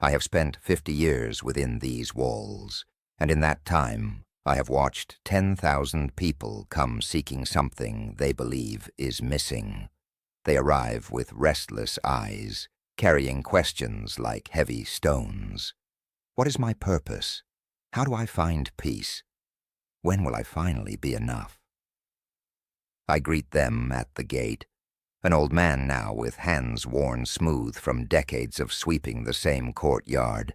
I have spent 50 years within these walls, and in that time I have watched 10,000 people come seeking something they believe is missing. They arrive with restless eyes, carrying questions like heavy stones. What is my purpose? How do I find peace? When will I finally be enough? I greet them at the gate, an old man now with hands worn smooth from decades of sweeping the same courtyard,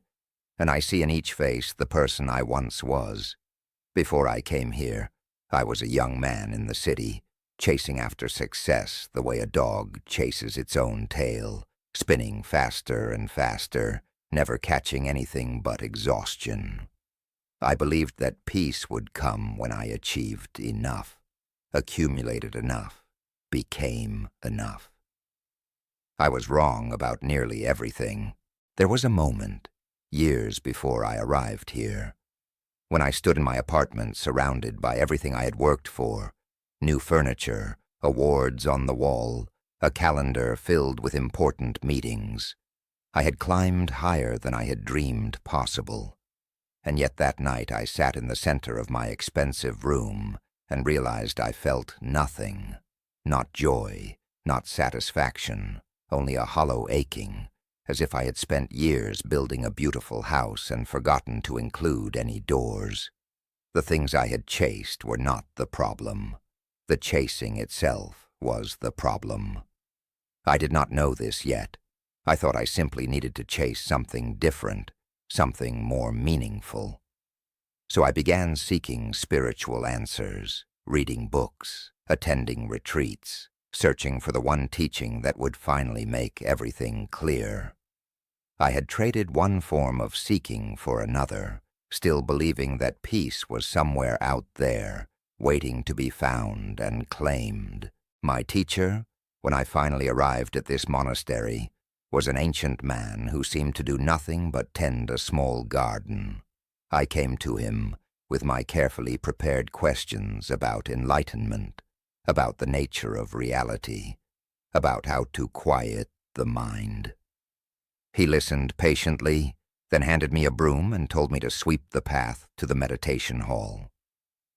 and I see in each face the person I once was. Before I came here, I was a young man in the city, chasing after success the way a dog chases its own tail, spinning faster and faster, never catching anything but exhaustion. I believed that peace would come when I achieved enough, accumulated enough, became enough. I was wrong about nearly everything. There was a moment, years before I arrived here, when I stood in my apartment surrounded by everything I had worked for: new furniture, awards on the wall, a calendar filled with important meetings. I had climbed higher than I had dreamed possible. And yet that night I sat in the center of my expensive room and realized I felt nothing. Not joy, not satisfaction, only a hollow aching, as if I had spent years building a beautiful house and forgotten to include any doors. The things I had chased were not the problem. The chasing itself was the problem. I did not know this yet. I thought I simply needed to chase something different, something more meaningful. So I began seeking spiritual answers, reading books, attending retreats, searching for the one teaching that would finally make everything clear. I had traded one form of seeking for another, still believing that peace was somewhere out there, waiting to be found and claimed. My teacher, when I finally arrived at this monastery, was an ancient man who seemed to do nothing but tend a small garden. I came to him with my carefully prepared questions about enlightenment, about the nature of reality, about how to quiet the mind. He listened patiently, then handed me a broom and told me to sweep the path to the meditation hall.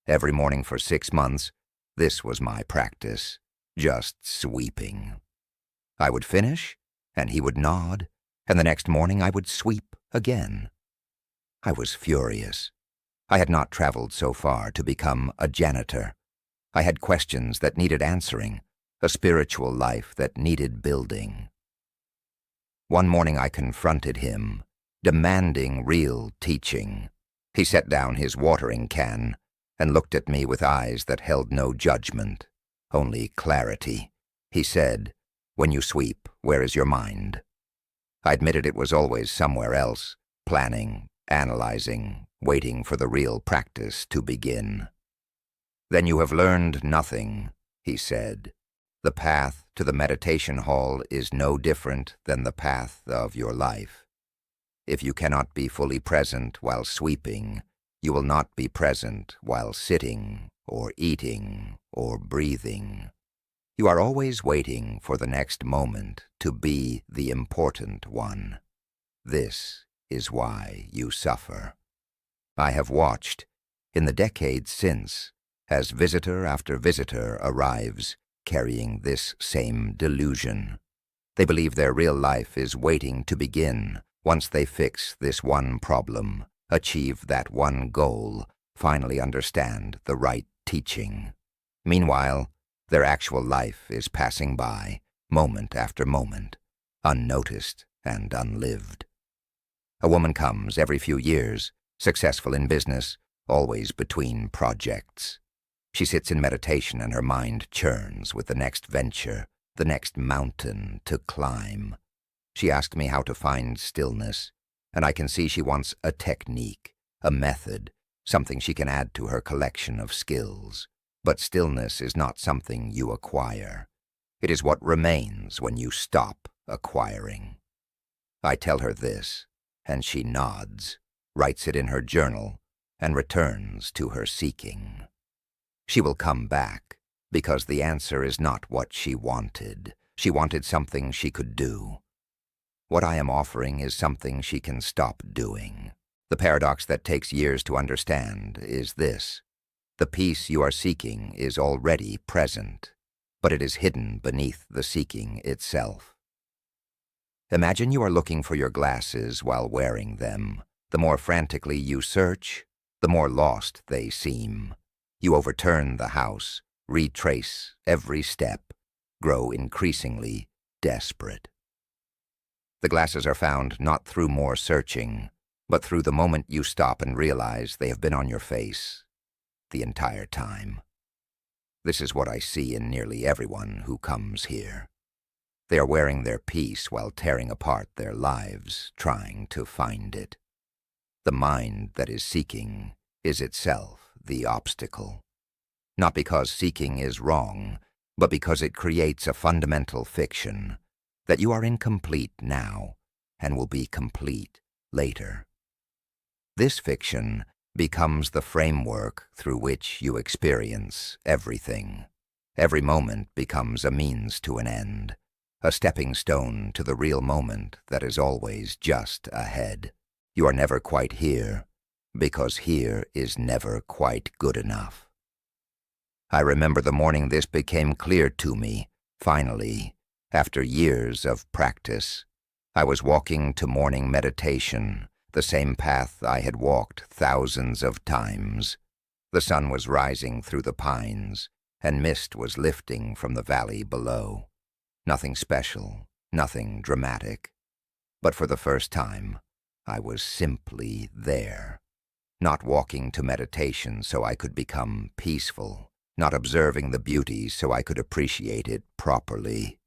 Every morning for 6 months, this was my practice, just sweeping. I would finish, and he would nod, and the next morning I would sweep again. I was furious. I had not traveled so far to become a janitor. I had questions that needed answering, a spiritual life that needed building. One morning I confronted him, demanding real teaching. He set down his watering can and looked at me with eyes that held no judgment, only clarity. He said, "When you sweep, where is your mind?" I admitted it was always somewhere else, planning, analyzing, waiting for the real practice to begin. "Then you have learned nothing," he said. "The path to the meditation hall is no different than the path of your life. If you cannot be fully present while sweeping, you will not be present while sitting, or eating, or breathing. You are always waiting for the next moment to be the important one. This is why you suffer." I have watched, in the decades since, as visitor after visitor arrives, carrying this same delusion. They believe their real life is waiting to begin once they fix this one problem, achieve that one goal, finally understand the right teaching. Meanwhile, their actual life is passing by, moment after moment, unnoticed and unlived. A woman comes every few years, successful in business, always between projects. She sits in meditation and her mind churns with the next venture, the next mountain to climb. She asked me how to find stillness, and I can see she wants a technique, a method, something she can add to her collection of skills. But stillness is not something you acquire. It is what remains when you stop acquiring. I tell her this, and she nods, writes it in her journal, and returns to her seeking. She will come back, because the answer is not what she wanted. She wanted something she could do. What I am offering is something she can stop doing. The paradox that takes years to understand is this. The peace you are seeking is already present, but it is hidden beneath the seeking itself. Imagine you are looking for your glasses while wearing them. The more frantically you search, the more lost they seem. You overturn the house, retrace every step, grow increasingly desperate. The glasses are found not through more searching, but through the moment you stop and realize they have been on your face the entire time. This is what I see in nearly everyone who comes here. They are wearing their peace while tearing apart their lives, trying to find it. The mind that is seeking is itself the obstacle. Not because seeking is wrong, but because it creates a fundamental fiction that you are incomplete now and will be complete later. This fiction becomes the framework through which you experience everything. Every moment becomes a means to an end, a stepping stone to the real moment that is always just ahead. You are never quite here, because here is never quite good enough. I remember the morning this became clear to me, finally, after years of practice. I was walking to morning meditation, the same path I had walked thousands of times. The sun was rising through the pines, and mist was lifting from the valley below. Nothing special, nothing dramatic. But for the first time, I was simply there. Not walking to meditation so I could become peaceful, not observing the beauty so I could appreciate it properly.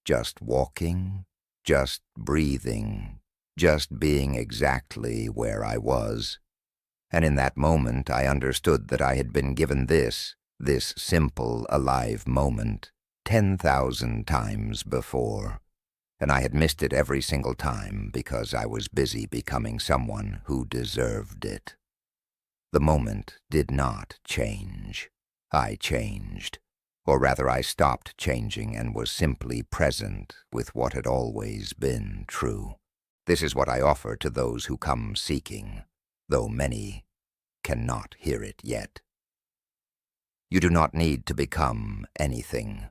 Just walking, just breathing, just being exactly where I was. And in that moment I understood that I had been given this simple, alive moment 10,000 times before, and I had missed it every single time because I was busy becoming someone who deserved it. The moment did not change. I changed. Or rather, I stopped changing and was simply present with what had always been true. This is what I offer to those who come seeking, though many cannot hear it yet. You do not need to become anything.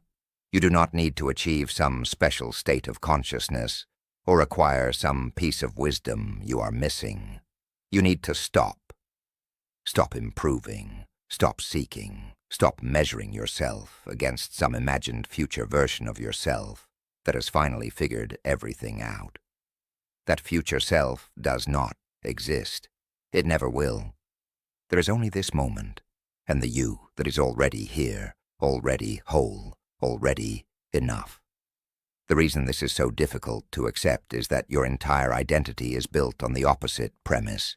You do not need to achieve some special state of consciousness or acquire some piece of wisdom you are missing. You need to stop. Stop improving. Stop seeking. Stop measuring yourself against some imagined future version of yourself that has finally figured everything out. That future self does not exist. It never will. There is only this moment, and the you that is already here, already whole, already enough. The reason this is so difficult to accept is that your entire identity is built on the opposite premise.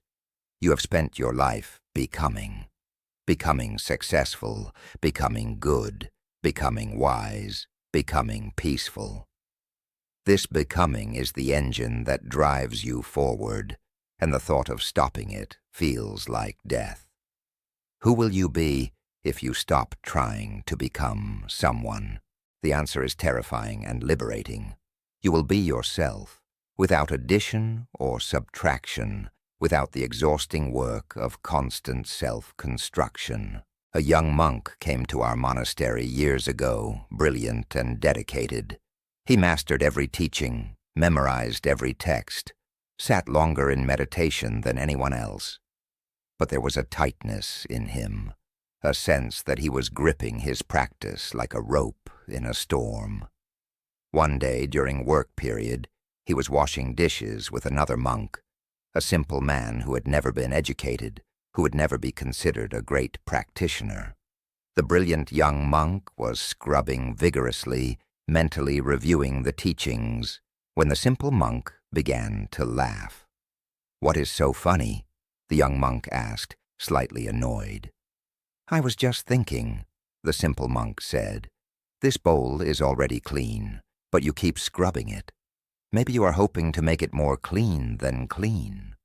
You have spent your life becoming successful, becoming good, becoming wise, becoming peaceful. This becoming is the engine that drives you forward, and the thought of stopping it feels like death. Who will you be if you stop trying to become someone? The answer is terrifying and liberating. You will be yourself, without addition or subtraction, without the exhausting work of constant self-construction. A young monk came to our monastery years ago, brilliant and dedicated. He mastered every teaching, memorized every text, sat longer in meditation than anyone else. But there was a tightness in him, a sense that he was gripping his practice like a rope in a storm. One day during work period, he was washing dishes with another monk, a simple man who had never been educated, who would never be considered a great practitioner. The brilliant young monk was scrubbing vigorously, mentally reviewing the teachings, when the simple monk began to laugh. "What is so funny?" the young monk asked, slightly annoyed. "I was just thinking," the simple monk said. "This bowl is already clean, but you keep scrubbing it. Maybe you are hoping to make it more clean than clean."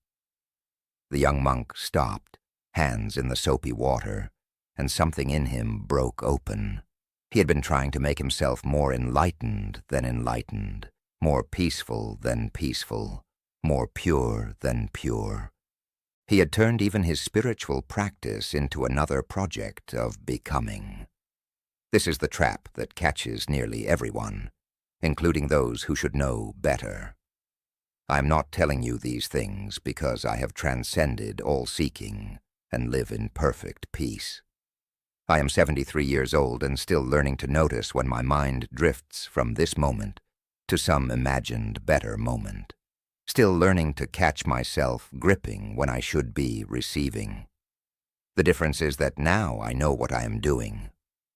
The young monk stopped, hands in the soapy water, and something in him broke open. He had been trying to make himself more enlightened than enlightened, more peaceful than peaceful, more pure than pure. He had turned even his spiritual practice into another project of becoming. This is the trap that catches nearly everyone, including those who should know better. I am not telling you these things because I have transcended all seeking and live in perfect peace. I am 73 years old and still learning to notice when my mind drifts from this moment to some imagined better moment. Still learning to catch myself gripping when I should be receiving. The difference is that now I know what I am doing.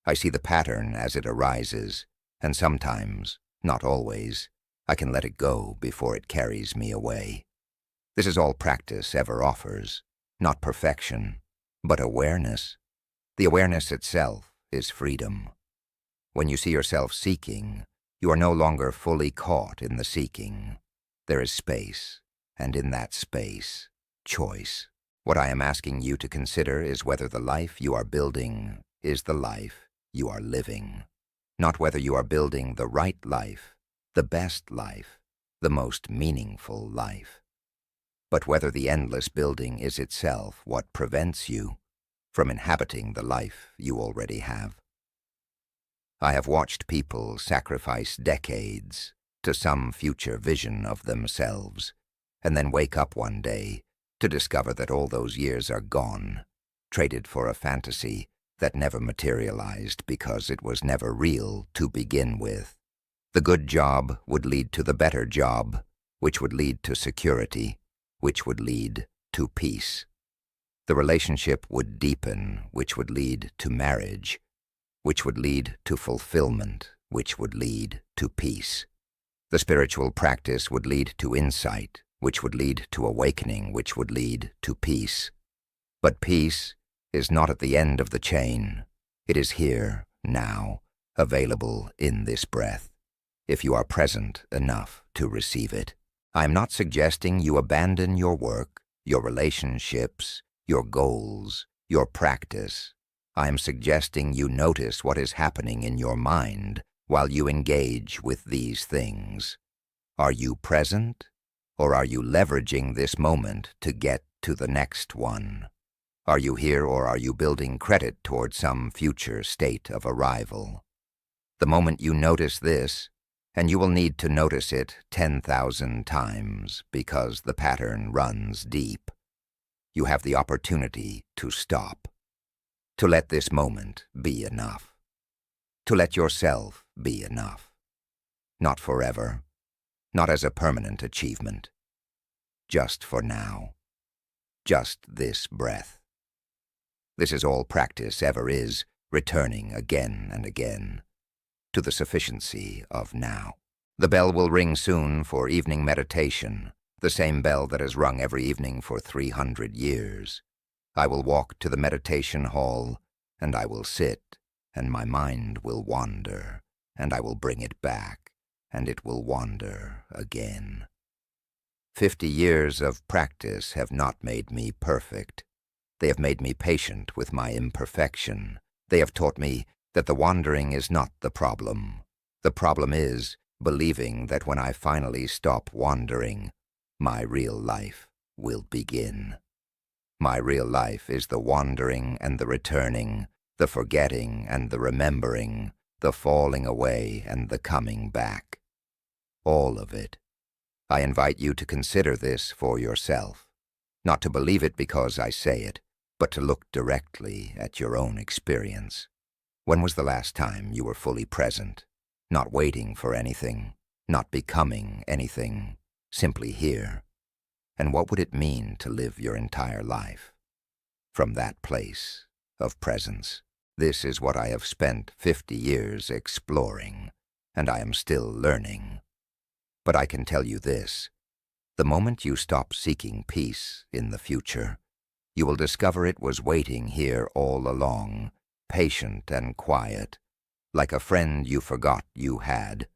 I see the pattern as it arises, and sometimes, not always, I can let it go before it carries me away. This is all practice ever offers, not perfection, but awareness. The awareness itself is freedom. When you see yourself seeking, you are no longer fully caught in the seeking. There is space, and in that space, choice. What I am asking you to consider is whether the life you are building is the life you are living. Not whether you are building the right life, the best life, the most meaningful life. But whether the endless building is itself what prevents you from inhabiting the life you already have. I have watched people sacrifice decades to some future vision of themselves, and then wake up one day to discover that all those years are gone, traded for a fantasy that never materialized because it was never real to begin with. The good job would lead to the better job, which would lead to security, which would lead to peace. The relationship would deepen, which would lead to marriage, which would lead to fulfillment, which would lead to peace. The spiritual practice would lead to insight, which would lead to awakening, which would lead to peace. But peace is not at the end of the chain. It is here, now, available in this breath, if you are present enough to receive it. I am not suggesting you abandon your work, your relationships, your goals, your practice. I am suggesting you notice what is happening in your mind while you engage with these things. Are you present, or are you leveraging this moment to get to the next one? Are you here, or are you building credit toward some future state of arrival? The moment you notice this, and you will need to notice it 10,000 times because the pattern runs deep, you have the opportunity to stop, to let this moment be enough, to let yourself be enough. Not forever, not as a permanent achievement, just for now, just this breath. This is all practice ever is, returning again and again to the sufficiency of now. The bell will ring soon for evening meditation, the same bell that has rung every evening for 300 years. I will walk to the meditation hall, and I will sit, and my mind will wander, and I will bring it back, and it will wander again. 50 years of practice have not made me perfect. They have made me patient with my imperfection. They have taught me that the wandering is not the problem. The problem is believing that when I finally stop wandering, my real life will begin. My real life is the wandering and the returning, the forgetting and the remembering, the falling away and the coming back. All of it. I invite you to consider this for yourself, not to believe it because I say it, but to look directly at your own experience. When was the last time you were fully present, not waiting for anything, not becoming anything, simply here? And what would it mean to live your entire life from that place of presence? This is what I have spent 50 years exploring, and I am still learning. But I can tell you this, the moment you stop seeking peace in the future, you will discover it was waiting here all along, patient and quiet, like a friend you forgot you had,